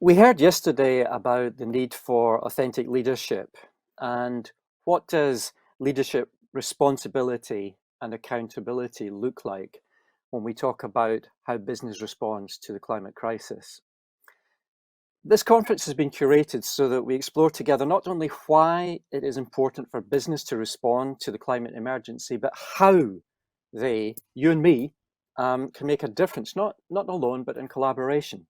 We heard yesterday about the need for authentic leadership and what does leadership responsibility and accountability look like when we talk about how business responds to the climate crisis. This conference has been curated so that we explore together not only why it is important for business to respond to the climate emergency, but how they, you and me, can make a difference, not alone, but in collaboration.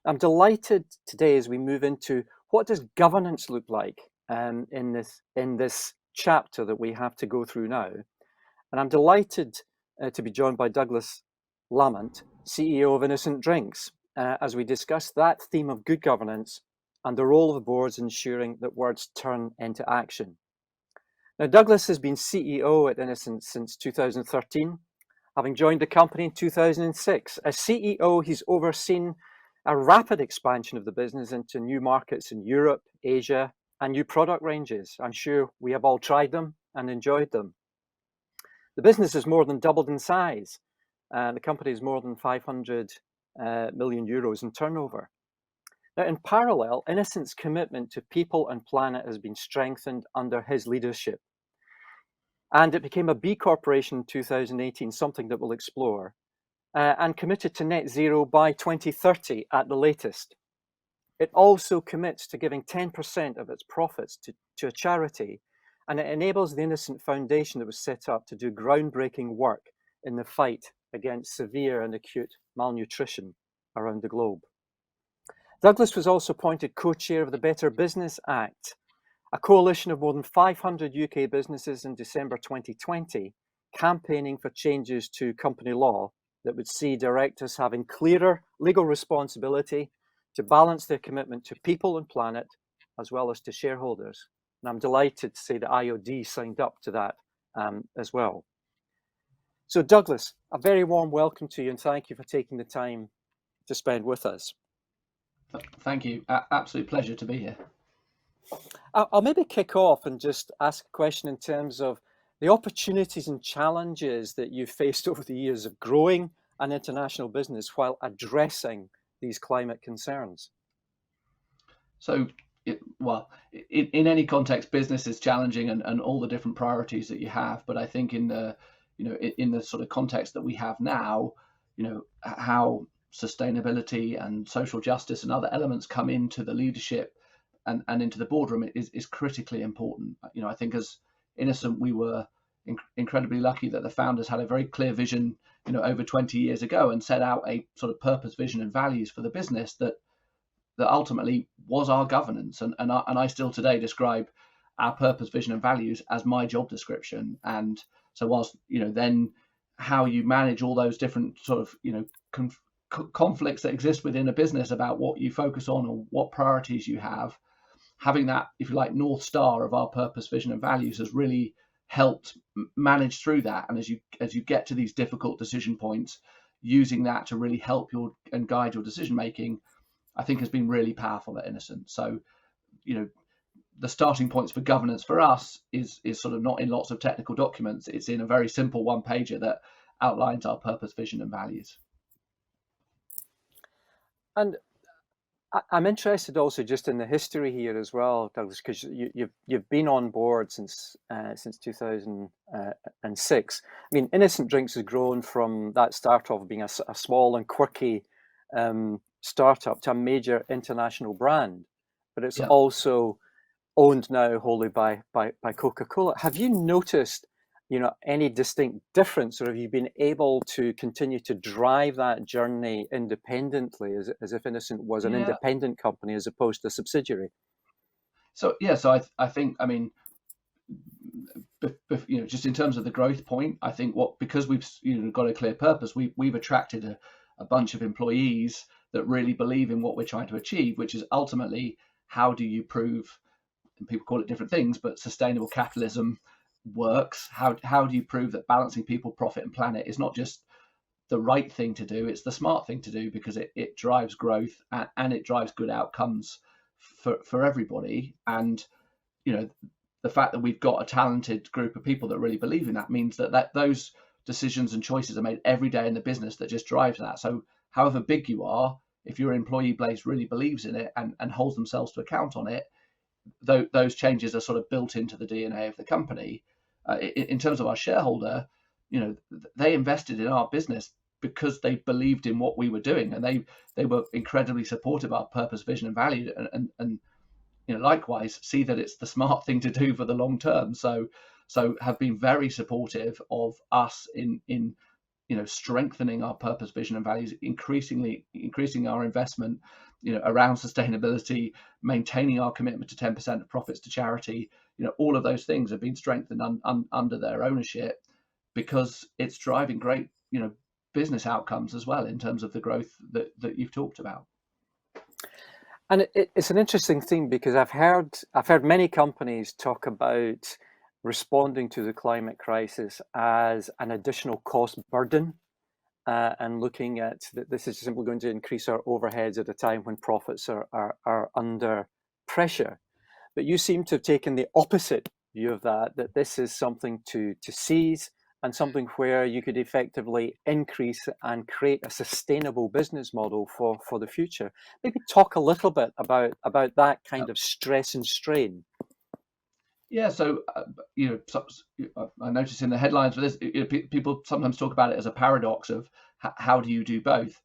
I'm delighted today as we move into what does governance look like in this chapter that we have to go through now. And I'm delighted to be joined by Douglas Lamont, CEO of Innocent Drinks, as we discuss that theme of good governance and the role of the boards ensuring that words turn into action. Now, Douglas has been CEO at Innocent since 2013, having joined the company in 2006. As CEO, he's overseen a rapid expansion of the business into new markets in Europe, Asia, and new product ranges. I'm sure we have all tried them and enjoyed them. The business has more than doubled in size. The company is more than 500 million euros in turnover. Now, in parallel, Innocent's commitment to people and planet has been strengthened under his leadership. And it became a B Corporation in 2018, something that we'll explore. And committed to net zero by 2030 at the latest. It also commits to giving 10% of its profits to a charity, and it enables the Innocent Foundation that was set up to do groundbreaking work in the fight against severe and acute malnutrition around the globe. Douglas was also appointed co-chair of the Better Business Act, a coalition of more than 500 UK businesses in December 2020, campaigning for changes to company law that would see directors having clearer legal responsibility to balance their commitment to people and planet, as well as to shareholders. And I'm delighted to say that IoD signed up to that as well. So Douglas, a very warm welcome to you and thank you for taking the time to spend with us. Thank you. Absolute pleasure to be here. I'll maybe kick off and just ask a question in terms of the opportunities and challenges that you've faced over the years of growing an international business while addressing these climate concerns. So, in any context, business is challenging and all the different priorities that you have. But I think in the sort of context that we have now, how sustainability and social justice and other elements come into the leadership and into the boardroom is critically important. I think as Innocent, we were incredibly lucky that the founders had a very clear vision, over 20 years ago, and set out a sort of purpose, vision, and values for the business that ultimately was our governance. And I still today describe our purpose, vision, and values as my job description. And so whilst then how you manage all those different sort of conflicts that exist within a business about what you focus on or what priorities you have, having that, if you like, North Star of our purpose, vision, and values has really helped manage through that. And as you get to these difficult decision points, using that to really help and guide your decision making, I think has been really powerful at Innocent. So, the starting points for governance for us is sort of not in lots of technical documents. It's in a very simple one pager that outlines our purpose, vision, and values. And I'm interested also just in the history here as well, Douglas, because you've been on board since 2006. I mean, Innocent Drinks has grown from that start of being a small and quirky startup to a major international brand, but it's also owned now wholly by Coca-Cola. Have you noticed any distinct difference, or have you been able to continue to drive that journey independently as if Innocent was an independent company as opposed to a subsidiary? So I think, I mean, just in terms of the growth point, I think because we've got a clear purpose, we've attracted a bunch of employees that really believe in what we're trying to achieve, which is ultimately how do you prove, and people call it different things, but sustainable capitalism works. How do you prove that balancing people, profit, and planet is not just the right thing to do, it's the smart thing to do, because it drives growth and it drives good outcomes for everybody. And the fact that we've got a talented group of people that really believe in that means that those decisions and choices are made every day in the business that just drives that. So however big you are, if your employee base really believes in it and holds themselves to account on it, those changes are sort of built into the DNA of the company. In terms of our shareholder, they invested in our business because they believed in what we were doing, and they were incredibly supportive of our purpose, vision, and value, and likewise see that it's the smart thing to do for the long term. So have been very supportive of us in strengthening our purpose, vision, and values, increasing our investment, around sustainability, maintaining our commitment to 10% of profits to charity. All of those things have been strengthened under their ownership, because it's driving great, business outcomes as well in terms of the growth that you've talked about. And it's an interesting thing, because I've heard many companies talk about responding to the climate crisis as an additional cost burden, and looking at that this is simply going to increase our overheads at a time when profits are under pressure. But you seem to have taken the opposite view of that this is something to seize, and something where you could effectively increase and create a sustainable business model for the future. Maybe talk a little bit about that kind of stress and strain. Yeah, so I notice in the headlines for this, people sometimes talk about it as a paradox of how do you do both.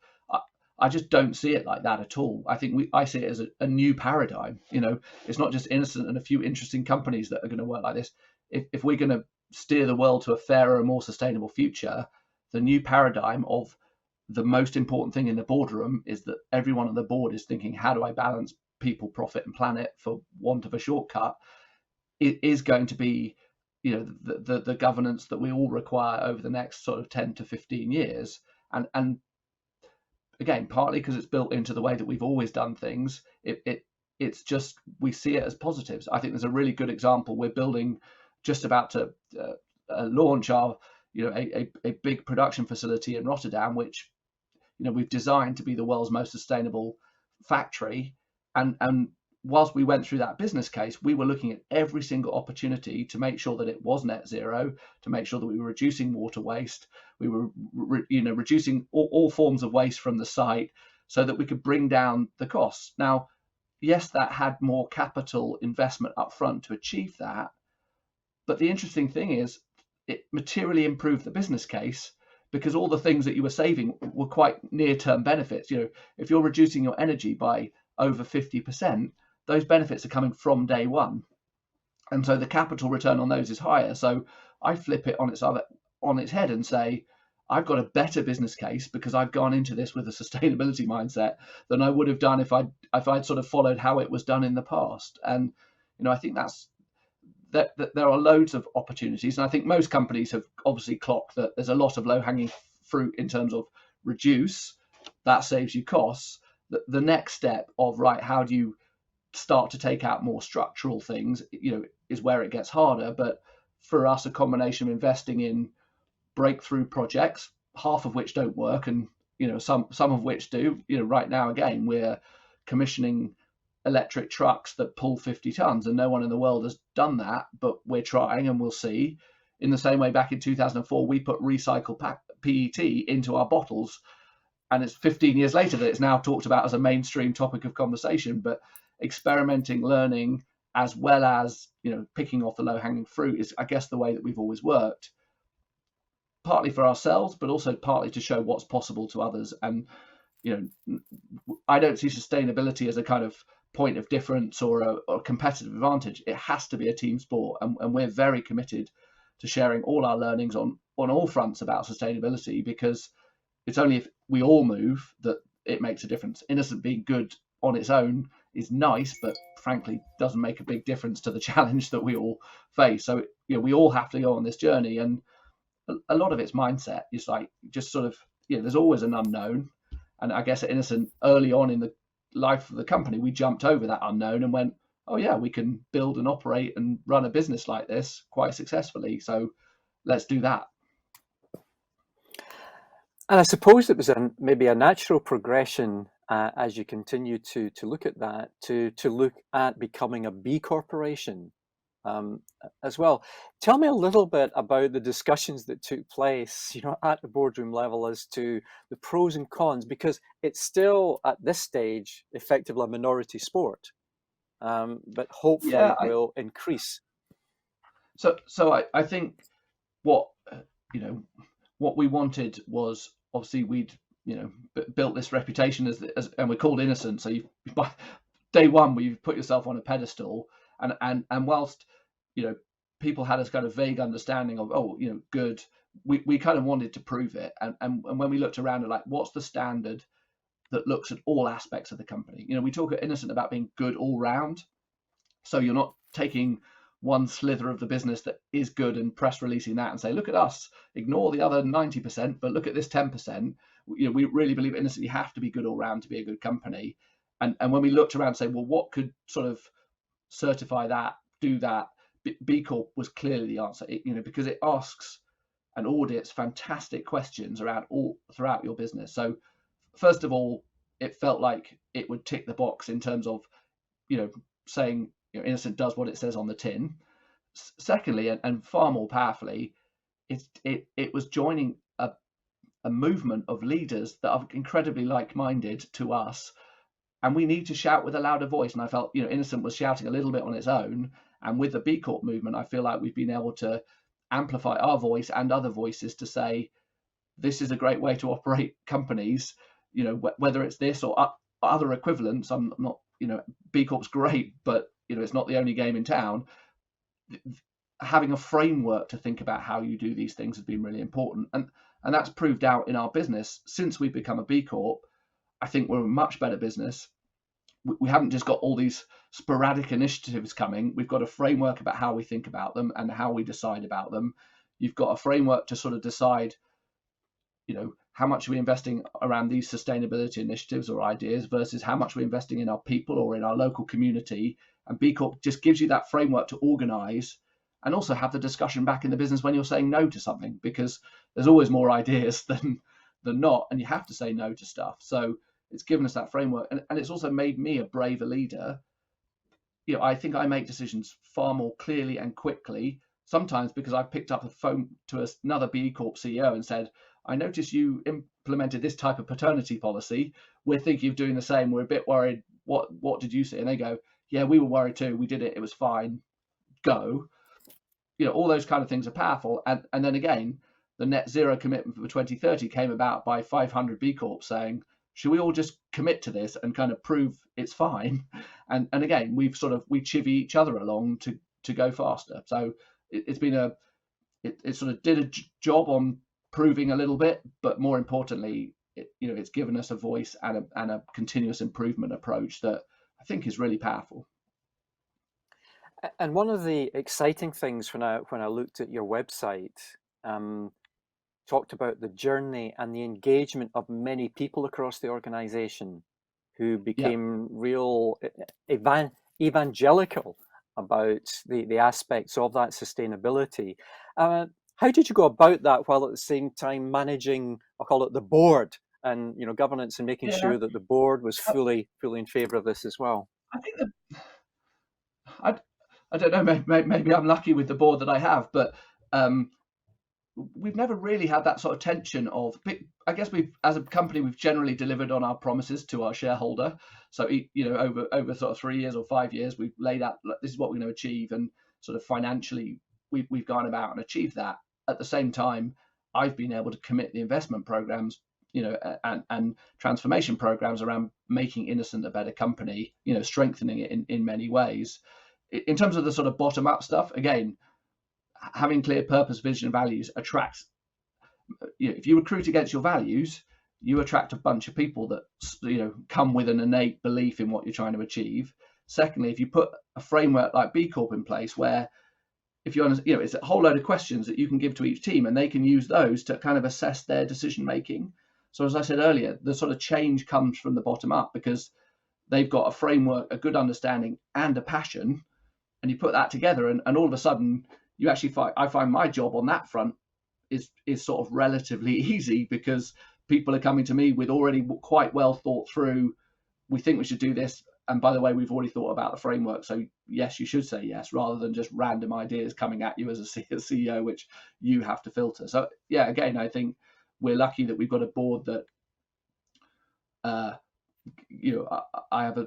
I just don't see it like that at all. I think I see it as a new paradigm. It's not just Innocent and a few interesting companies that are going to work like this. If we're going to steer the world to a fairer and more sustainable future, the new paradigm of the most important thing in the boardroom is that everyone on the board is thinking, how do I balance people, profit, and planet, for want of a shortcut. It is going to be, the governance that we all require over the next sort of 10 to 15 years. And again, partly because it's built into the way that we've always done things, it's just, we see it as positives. I think there's a really good example. We're building, just about to launch our, a big production facility in Rotterdam, which, we've designed to be the world's most sustainable factory. And whilst we went through that business case, we were looking at every single opportunity to make sure that it was net zero, to make sure that we were reducing water waste, we were reducing all forms of waste from the site, so that we could bring down the costs. Now, yes, that had more capital investment up front to achieve that, but the interesting thing is it materially improved the business case, because all the things that you were saving were quite near-term benefits. If you're reducing your energy by over 50%, those benefits are coming from day one, and so the capital return on those is higher. So I flip it on its head and say, I've got a better business case because I've gone into this with a sustainability mindset than I would have done if I'd sort of followed how it was done in the past. And I think that there are loads of opportunities, and I think most companies have obviously clocked that there's a lot of low-hanging fruit in terms of reduce, that saves you costs. The next step of, right, how do you start to take out more structural things, is where it gets harder. But for us, a combination of investing in breakthrough projects, half of which don't work, and some of which do. Right now, again, we're commissioning electric trucks that pull 50 tons, and no one in the world has done that, but we're trying, and we'll see. In the same way, back in 2004, we put recycled PET into our bottles, and it's 15 years later that it's now talked about as a mainstream topic of conversation. But experimenting, learning, as well as picking off the low-hanging fruit, is, I guess, the way that we've always worked, partly for ourselves, but also partly to show what's possible to others. And I don't see sustainability as a kind of point of difference or a competitive advantage. It has to be a team sport, and we're very committed to sharing all our learnings on all fronts about sustainability, because it's only if we all move that it makes a difference. Innocent being good on its own is nice, but frankly doesn't make a big difference to the challenge that we all face. So we all have to go on this journey, and a lot of it's mindset. It's like, just sort of, there's always an unknown, and I guess at Innocent, early on in the life of the company, we jumped over that unknown and went, oh yeah, we can build and operate and run a business like this quite successfully, so let's do that. And I suppose it was maybe a natural progression, as you continue to look at that, to look at becoming a B corporation as well. Tell me a little bit about the discussions that took place, at the boardroom level as to the pros and cons, because it's still at this stage effectively a minority sport, but hopefully Yeah, will increase. I think what you know what we wanted was, obviously we'd built this reputation as and we're called innocent. So you by day one where put yourself on a pedestal, and whilst people had this kind of vague understanding of, oh, good, we kind of wanted to prove it, and when we looked around at, like, what's the standard that looks at all aspects of the company. We talk at Innocent about being good all round. So you're not taking one slither of the business that is good and press releasing that and say, look at us, ignore the other 90%, but look at this 10%. We really believe at Innocent you have to be good all round to be a good company. And when we looked around and say, well, what could sort of certify that, do that, B Corp was clearly the answer. Because it asks and audits fantastic questions around all throughout your business. So first of all, it felt like it would tick the box in terms of saying Innocent does what it says on the tin. Secondly, and far more powerfully, it was joining a movement of leaders that are incredibly like-minded to us, and we need to shout with a louder voice. And I felt Innocent was shouting a little bit on its own, and with the B Corp movement, I feel like we've been able to amplify our voice and other voices to say this is a great way to operate companies. Whether it's this or other equivalents. I'm not, B Corp's great, but it's not the only game in town. Having a framework to think about how you do these things has been really important, and that's proved out in our business since we've become a B Corp. I think we're a much better business. We haven't just got all these sporadic initiatives coming. We've got a framework about how we think about them and how we decide about them. You've got a framework to sort of decide, how much are we investing around these sustainability initiatives or ideas versus how much we're investing in our people or in our local community. And B Corp just gives you that framework to organize and also have the discussion back in the business when you're saying no to something, because there's always more ideas than not, and you have to say no to stuff. So it's given us that framework, and it's also made me a braver leader. I think I make decisions far more clearly and quickly, sometimes because I've picked up the phone to another B Corp CEO and said, I noticed you implemented this type of paternity policy. We're thinking of doing the same. We're a bit worried. What did you see? And they go, yeah, we were worried too. We did it. It was fine. Go. All those kind of things are powerful. And then again, the net zero commitment for 2030 came about by 500 B Corps saying, should we all just commit to this and kind of prove it's fine? And again, we chivvy each other along to go faster. So it's been it sort of did a job on proving a little bit, but more importantly, it's given us a voice and a continuous improvement approach that I think is really powerful. And one of the exciting things when I looked at your website, talked about the journey and the engagement of many people across the organization who became real evangelical about the aspects of that sustainability. How did you go about that while at the same time managing, I'll call it the board, and governance, and making sure that the board was fully in favor of this as well? I think that I don't know. Maybe I'm lucky with the board that I have, but we've never really had that sort of tension of. I guess as a company, we've generally delivered on our promises to our shareholder. So over sort of 3 years or 5 years, we've laid out, this is what we're going to achieve, and sort of financially we've gone about and achieved that. At the same time, I've been able to commit the investment programs, and transformation programs around making Innocent a better company, strengthening it in many ways. In terms of the sort of bottom up stuff, again, having clear purpose, vision, and values attracts. If you recruit against your values, you attract a bunch of people that come with an innate belief in what you're trying to achieve. Secondly, if you put a framework like B Corp in place, where if you understand, it's a whole load of questions that you can give to each team, and they can use those to kind of assess their decision making. So as I said earlier, the sort of change comes from the bottom up because they've got a framework, a good understanding, and a passion, and you put that together, and all of a sudden you actually I find my job on that front is sort of relatively easy, because people are coming to me with already quite well thought through, we think we should do this, and by the way, we've already thought about the framework, so yes, you should say yes, rather than just random ideas coming at you as a CEO, which you have to filter. So yeah, again, I think we're lucky that we've got a board that I have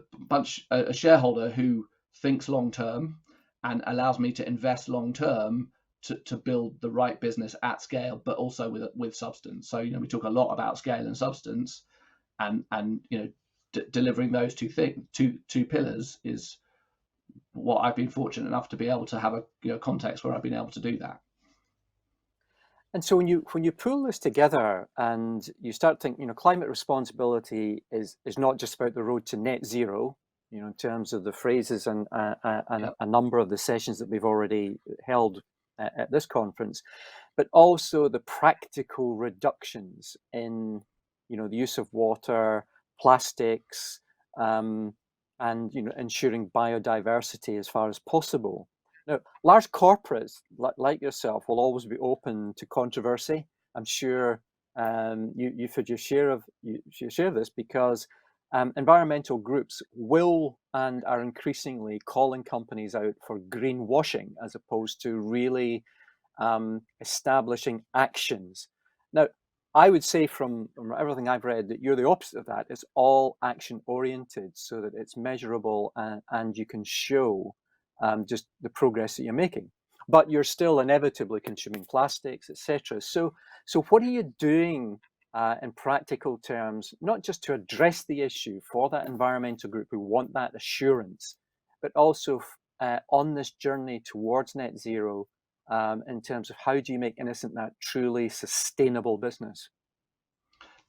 a shareholder who thinks long term and allows me to invest long term to build the right business at scale, but also with substance. So we talk a lot about scale and substance, and delivering those two pillars is what I've been fortunate enough to be able to have a context where I've been able to do that. And so when you pull this together and you start thinking, climate responsibility is not just about the road to net zero, in terms of the phrases and a number of the sessions that we've already held at this conference, but also the practical reductions in, the use of water, plastics, and ensuring biodiversity as far as possible. Now, large corporates like yourself will always be open to controversy. I'm sure you've had your share of this, because environmental groups will and are increasingly calling companies out for greenwashing as opposed to really establishing actions. Now, I would say from everything I've read that you're the opposite of that. It's all action oriented, so that it's measurable and you can show just the progress that you're making. But you're still inevitably consuming plastics, etc. So what are you doing in practical terms, not just to address the issue for that environmental group who want that assurance, but also on this journey towards net zero, in terms of how do you make Innocent that truly sustainable business?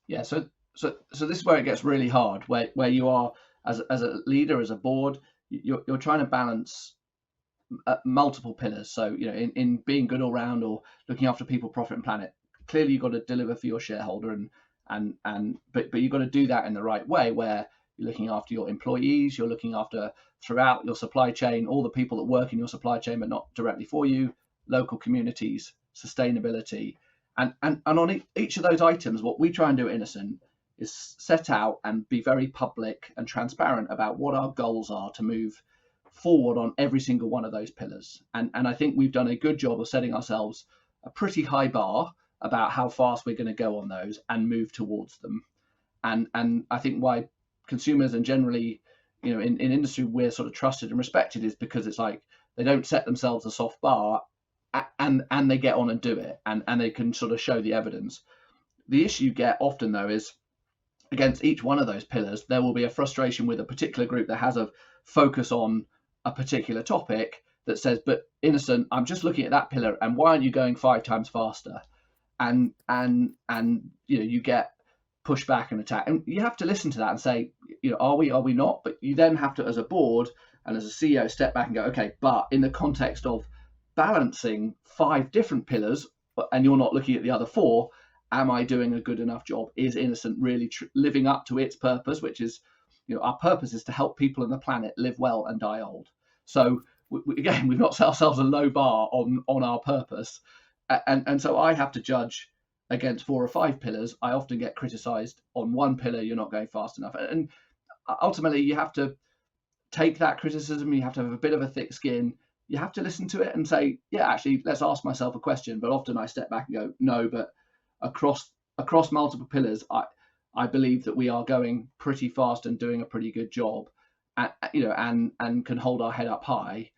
Yeah, so this is where it gets really hard, where you are as a leader, as a board, you're trying to balance multiple pillars. So in being good all round or looking after people, profit, and planet, clearly you've got to deliver for your shareholder, but you've got to do that in the right way, where you're looking after your employees, you're looking after throughout your supply chain, all the people that work in your supply chain but not directly for you, local communities, sustainability, and on each of those items, what we try and do at Innocent is set out and be very public and transparent about what our goals are to move forward on every single one of those pillars. And I think we've done a good job of setting ourselves a pretty high bar about how fast we're going to go on those and move towards them. And I think why consumers and generally, in industry, we're sort of trusted and respected is because it's like they don't set themselves a soft bar and they get on and do it, and they can sort of show the evidence. The issue you get often, though, is against each one of those pillars, there will be a frustration with a particular group that has a focus on a particular topic that says, but Innocent, I'm just looking at that pillar, and why aren't you going 5 times faster? And you get pushback and attack, and you have to listen to that and say, are we not? But you then have to, as a board and as a CEO, step back and go, okay, but in the context of balancing 5 different pillars, and you're not looking at the other 4, am I doing a good enough job? Is Innocent really living up to its purpose, which is, our purpose is to help people on the planet live well and die old. So again, we've not set ourselves a low bar on our purpose, and so I have to judge against 4 or 5 pillars. I often get criticised on one pillar, you're not going fast enough, and ultimately you have to take that criticism. You have to have a bit of a thick skin. You have to listen to it and say, yeah, actually, let's ask myself a question. But often I step back and go, no, but across multiple pillars, I believe that we are going pretty fast and doing a pretty good job, and can hold our head up high.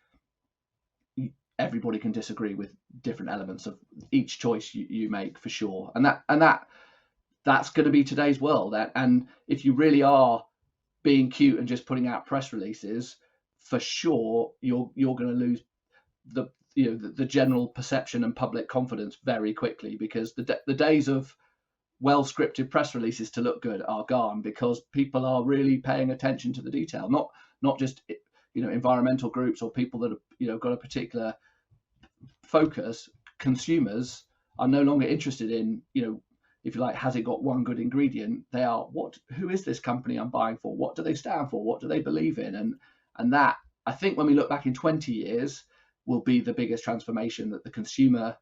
Everybody can disagree with different elements of each choice you make, for sure, and that's going to be today's world. And if you really are being cute and just putting out press releases, for sure you're going to lose the general perception and public confidence very quickly, because the days of well scripted press releases to look good are gone, because people are really paying attention to the detail, not just environmental groups or people that have got a particular focus. Consumers are no longer interested in, if you like, has it got one good ingredient? They are, who is this company I'm buying for? What do they stand for? What do they believe in? And that, I think, when we look back in 20 years, will be the biggest transformation, that the consumer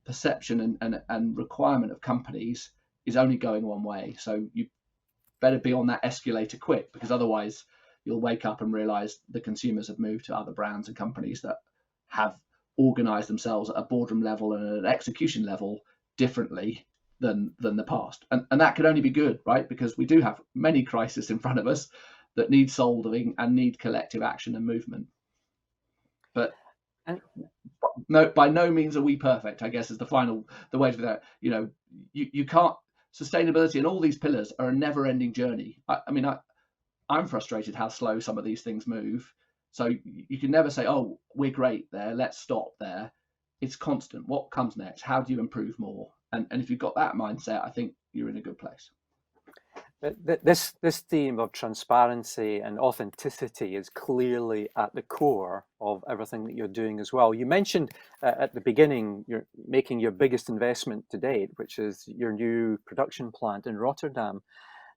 perception and requirement of companies is only going one way. So you better be on that escalator quick, because otherwise you'll wake up and realize the consumers have moved to other brands and companies that have organized themselves at a boardroom level and at an execution level differently than the past. And that could only be good, right? Because we do have many crises in front of us that need solving and need collective action and movement. But no, by no means are we perfect, I guess, is the way to that. You can't, sustainability and all these pillars are a never ending journey. I'm frustrated how slow some of these things move. So you can never say, oh, we're great there, let's stop there. It's constant. What comes next? How do you improve more? And if you've got that mindset, I think you're in a good place. This theme of transparency and authenticity is clearly at the core of everything that you're doing as well. You mentioned at the beginning you're making your biggest investment to date, which is your new production plant in Rotterdam.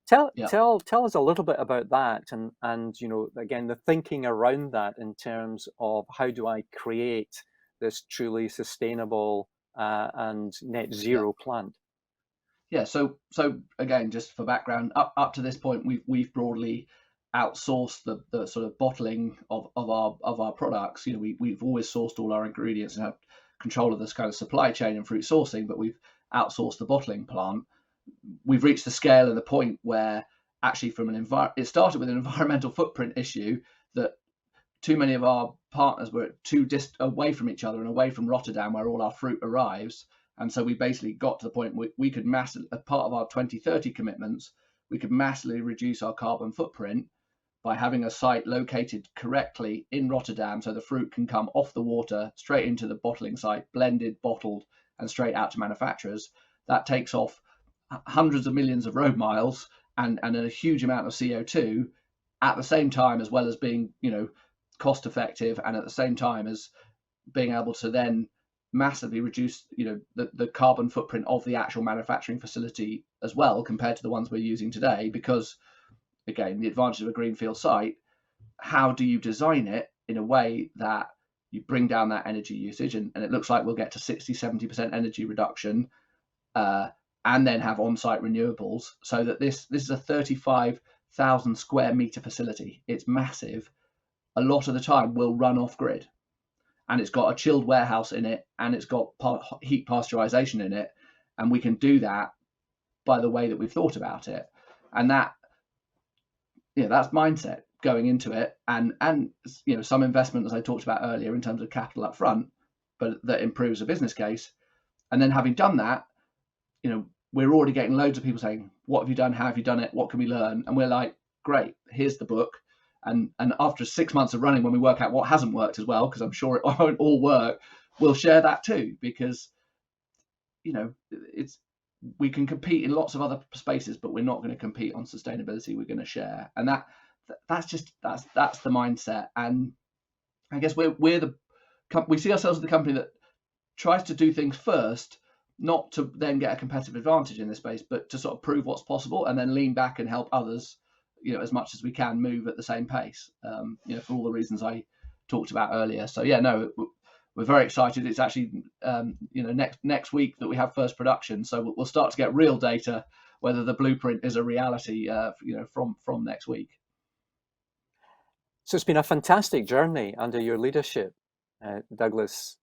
Tell us a little bit about that, and again, the thinking around that in terms of how do I create this truly sustainable and net zero plant. Yeah, so again, just for background, up to this point, we've broadly outsourced the sort of bottling of our products. We've always sourced all our ingredients and had control of this kind of supply chain and fruit sourcing, but we've outsourced the bottling plant. We've reached the scale and the point where actually it started with an environmental footprint issue that too many of our partners were too away from each other and away from Rotterdam, where all our fruit arrives. And so we basically got to the point where we could massively, as part of our 2030 commitments, we could massively reduce our carbon footprint by having a site located correctly in Rotterdam, so the fruit can come off the water straight into the bottling site, blended, bottled, and straight out to manufacturers. That takes off hundreds of millions of road miles and a huge amount of CO2 at the same time, as well as being cost effective, and at the same time as being able to then massively reduce the carbon footprint of the actual manufacturing facility as well, compared to the ones we're using today. Because again, the advantage of a greenfield site, how do you design it in a way that you bring down that energy usage, and it looks like we'll get to 60-70% energy reduction, and then have on-site renewables, so that this is a 35,000 square meter facility. It's massive. A lot of the time we'll run off grid, and it's got a chilled warehouse in it, and it's got heat pasteurization in it, and we can do that by the way that we've thought about it. And that's mindset going into it, and some investment, as I talked about earlier, in terms of capital up front, but that improves the business case. And then having done that, we're already getting loads of people saying, what have you done? How have you done it? What can we learn? And we're like, great, here's the book. And after 6 months of running, when we work out what hasn't worked as well, because I'm sure it won't all work, we'll share that too, because we can compete in lots of other spaces, but we're not going to compete on sustainability. We're going to share, and that's the mindset. And I guess we see ourselves as the company that tries to do things first, not to then get a competitive advantage in this space, but to sort of prove what's possible and then lean back and help others as much as we can move at the same pace, for all the reasons I talked about earlier. So we're very excited. It's actually next week that we have first production, so we'll start to get real data whether the blueprint is a reality from next week. So it's been a fantastic journey under your leadership, Douglas,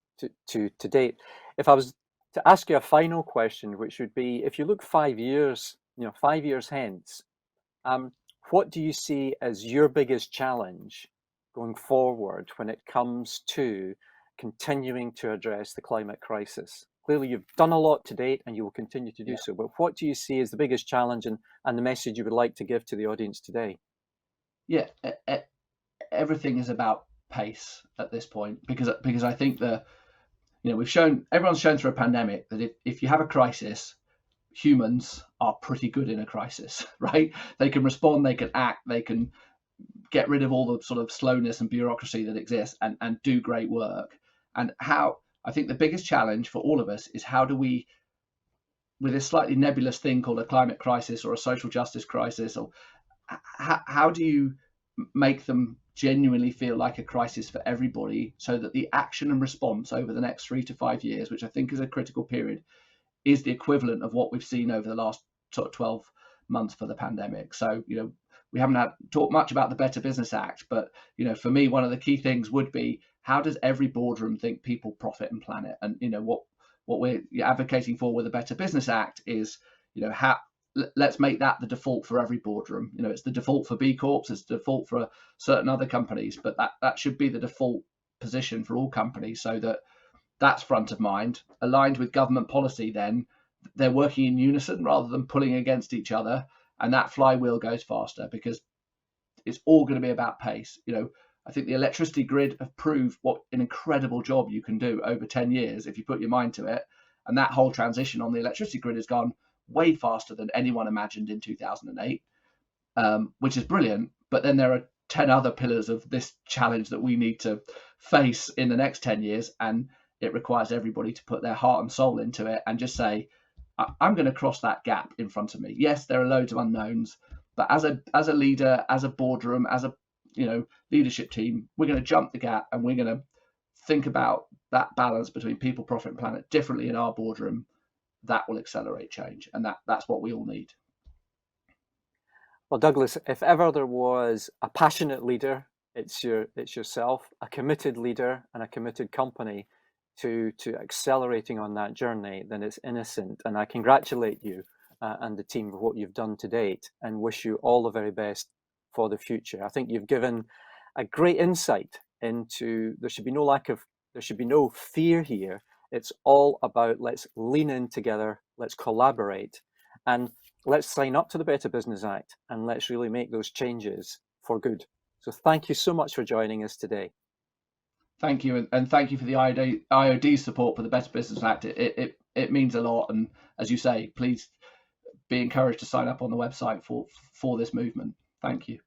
to date. If I was to ask you a final question, which would be, if you look 5 years hence, what do you see as your biggest challenge going forward when it comes to continuing to address the climate crisis? Clearly, you've done a lot to date and you will continue to do so, but what do you see as the biggest challenge and the message you would like to give to the audience today? Yeah, everything is about pace at this point, because I think everyone's shown through a pandemic that if you have a crisis, humans are pretty good in a crisis, right? They can respond, they can act, they can get rid of all the sort of slowness and bureaucracy that exists and do great work. And I think the biggest challenge for all of us is, how do we, with this slightly nebulous thing called a climate crisis or a social justice crisis, or how do you make them genuinely feel like a crisis for everybody, so that the action and response over the next 3 to 5 years, which I think is a critical period, is the equivalent of what we've seen over the last sort of 12 months for the pandemic. So, we haven't talked much about the Better Business Act, but for me, one of the key things would be, how does every boardroom think people, profit, and planet? And what we're advocating for with the Better Business Act is, let's make that the default for every boardroom. It's the default for B Corps, it's the default for certain other companies, but that should be the default position for all companies, so that that's front of mind, aligned with government policy. Then they're working in unison rather than pulling against each other, and that flywheel goes faster, because it's all going to be about pace. I think the electricity grid have proved what an incredible job you can do over 10 years if you put your mind to it. And that whole transition on the electricity grid has gone way faster than anyone imagined in 2008, which is brilliant. But then there are 10 other pillars of this challenge that we need to face in the next 10 years. And it requires everybody to put their heart and soul into it and just say, I'm going to cross that gap in front of me. Yes, there are loads of unknowns, but as a leader, as a boardroom, as a leadership team, we're going to jump the gap, and we're going to think about that balance between people, profit, and planet differently in our boardroom. That will accelerate change, and that's what we all need. Well, Douglas, if ever there was a passionate leader, it's yourself, a committed leader and a committed company to accelerating on that journey, then it's Innocent. And I congratulate you and the team for what you've done to date, and wish you all the very best for the future. I think you've given a great insight into, there should be no fear here. It's all about, let's lean in together, let's collaborate, and let's sign up to the Better Business Act, and let's really make those changes for good. So thank you so much for joining us today. Thank you, and thank you for the IoD support for the Better Business Act. It means a lot, and as you say, please be encouraged to sign up on the website for this movement. Thank you.